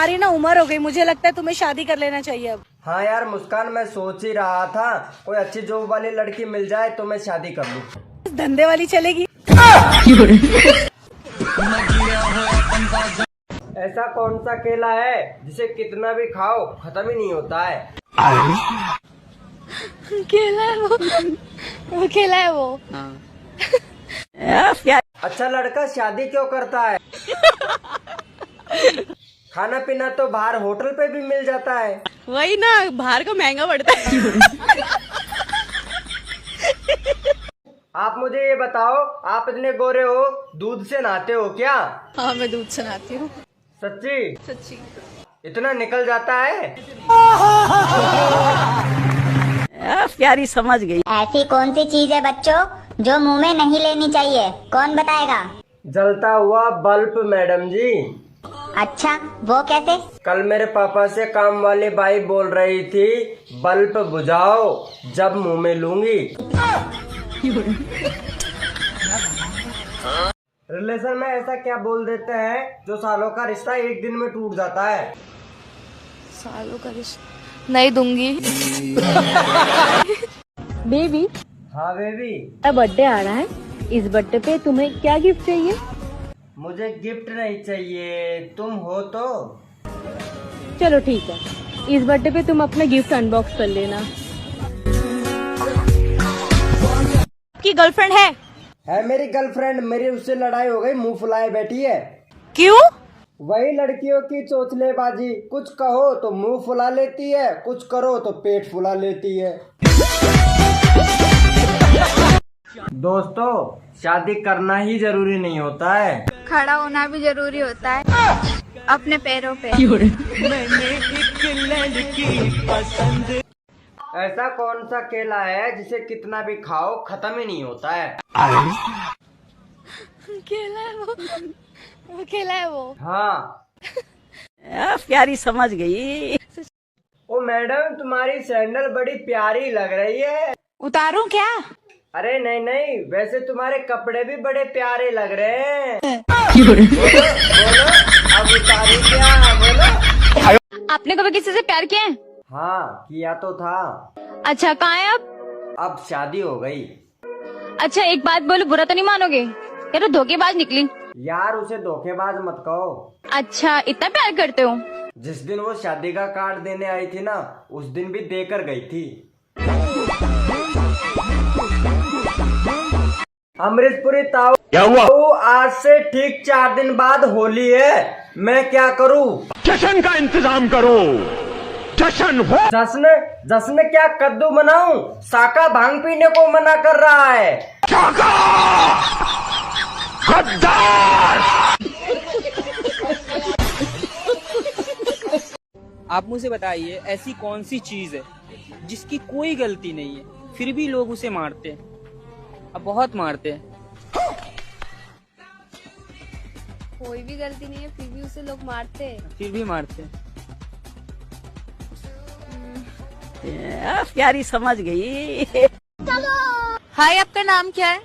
तुम्हारी ना उम्र हो गई, मुझे लगता है तुम्हें शादी कर लेना चाहिए अब। हाँ यार मुस्कान, मैं सोच ही रहा था कोई अच्छी जॉब वाली लड़की मिल जाए तो मैं शादी कर लूँ। धंधे वाली चलेगी? ऐसा कौन सा केला है जिसे कितना भी खाओ खत्म ही नहीं होता है? केला है वो केला है वो। अच्छा लड़का शादी क्यों करता है? खाना पीना तो बाहर होटल पे भी मिल जाता है। वही ना, बाहर का महंगा पड़ता है। आप मुझे ये बताओ, आप इतने गोरे हो, दूध से नहाते हो क्या? हाँ मैं दूध से नहाती हूँ। सच्ची? सच्ची। इतना निकल जाता है? प्यारी समझ गई। ऐसी कौन सी चीज है बच्चों जो मुंह में नहीं लेनी चाहिए, कौन बताएगा? जलता हुआ बल्ब मैडम जी। अच्छा वो कैसे? कल मेरे पापा से काम वाली बाई बोल रही थी बल्ब बुझाओ जब मुंह में लूंगी। रिलेशन में ऐसा क्या बोल देते हैं जो सालों का रिश्ता एक दिन में टूट जाता है? सालों का रिश्ता नहीं दूंगी। बेबी। हाँ बेबी। बर्थडे आ रहा है, इस बर्थडे पे तुम्हें क्या गिफ्ट चाहिए? मुझे गिफ्ट नहीं चाहिए, तुम हो तो। चलो ठीक है, इस बर्थडे पे तुम अपना गिफ्ट अनबॉक्स कर लेना। आपकी गर्लफ्रेंड है? है मेरी गर्लफ्रेंड, मेरी उससे लड़ाई हो गई, मुंह फुलाए बैठी है। क्यों? वही लड़कियों की चोचलेबाजी, कुछ कहो तो मुंह फुला लेती है, कुछ करो तो पेट फुला लेती है। दोस्तों, शादी करना ही जरूरी नहीं होता है, खड़ा होना भी जरूरी होता है अपने पैरों पे। ऐसा कौन सा केला है जिसे कितना भी खाओ खत्म ही नहीं होता है? केला है वो केला है वो। हाँ। प्यारी समझ गई। ओ मैडम, तुम्हारी सैंडल बड़ी प्यारी लग रही है। उतारूं क्या? अरे नहीं नहीं, वैसे तुम्हारे कपड़े भी बड़े प्यारे लग रहे हैं। बोलो, अब उतारी क्या? बोलो। आपने कभी किसी से प्यार किया है? हाँ किया तो था। अच्छा कहाँ है अब शादी हो गई। अच्छा एक बात बोलो, बुरा तो नहीं मानोगे? ये तो धोखेबाज निकली। यार उसे धोखेबाज मत कहो। अच्छा इतना प्यार करते हो? जिस दिन वो शादी का कार्ड देने आई थी ना, उस दिन भी देकर गई थी। अमृतपुरी ताऊ, क्या हुआ? आज से ठीक 4 दिन बाद होली है, मैं क्या करूं? जश्न का इंतजाम करो, जश्न हो। जश्न क्या कद्दू बनाऊं? साका भांग पीने को मना कर रहा है। आप मुझे बताइए, ऐसी कौन सी चीज है जिसकी कोई गलती नहीं है फिर भी लोग उसे मारते हैं, अब बहुत मारते हैं। कोई भी गलती नहीं है फिर भी उसे लोग मारते हैं। फिर भी मारते हैं। प्यारी समझ गई। हाय आपका नाम क्या है?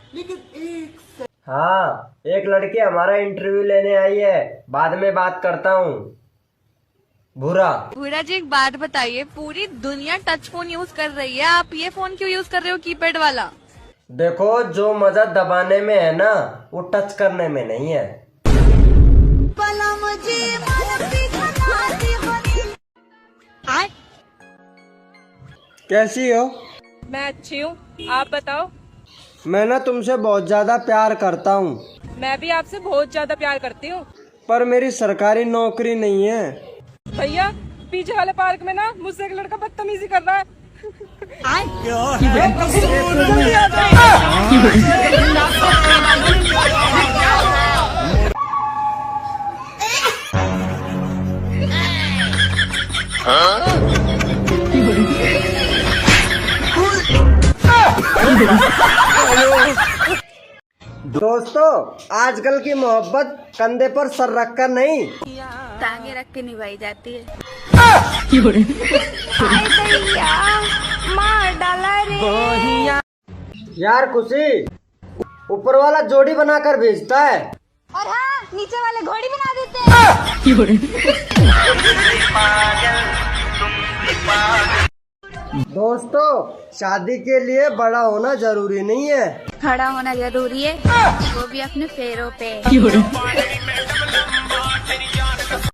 हाँ, एक लड़की हमारा इंटरव्यू लेने आई है, बाद में बात करता हूँ। भूरा जी एक बात बताइए, पूरी दुनिया टच फोन यूज कर रही है, आप ये फोन क्यों यूज कर रहे हो कीपैड वाला? देखो, जो मजा दबाने में है ना, वो टच करने में नहीं है। कैसी हो? मैं अच्छी हूँ, आप बताओ। मैं ना तुमसे बहुत ज्यादा प्यार करता हूँ। मैं भी आपसे बहुत ज्यादा प्यार करती हूँ, पर मेरी सरकारी नौकरी नहीं है। भैया पीछे वाले पार्क में ना मुझसे एक लड़का बदतमीजी कर रहा है। दोस्तों, आजकल की मोहब्बत कंधे पर सर रखकर नहीं, टांगे रख के निभाई जाती है। मार डाला रे। यार खुशी, ऊपर वाला जोड़ी बनाकर भेजता है और हाँ, नीचे वाले घोड़ी बना देते हैं। दोस्तों, शादी के लिए बड़ा होना जरूरी नहीं है, खड़ा होना जरूरी है, वो भी अपने पैरों पे।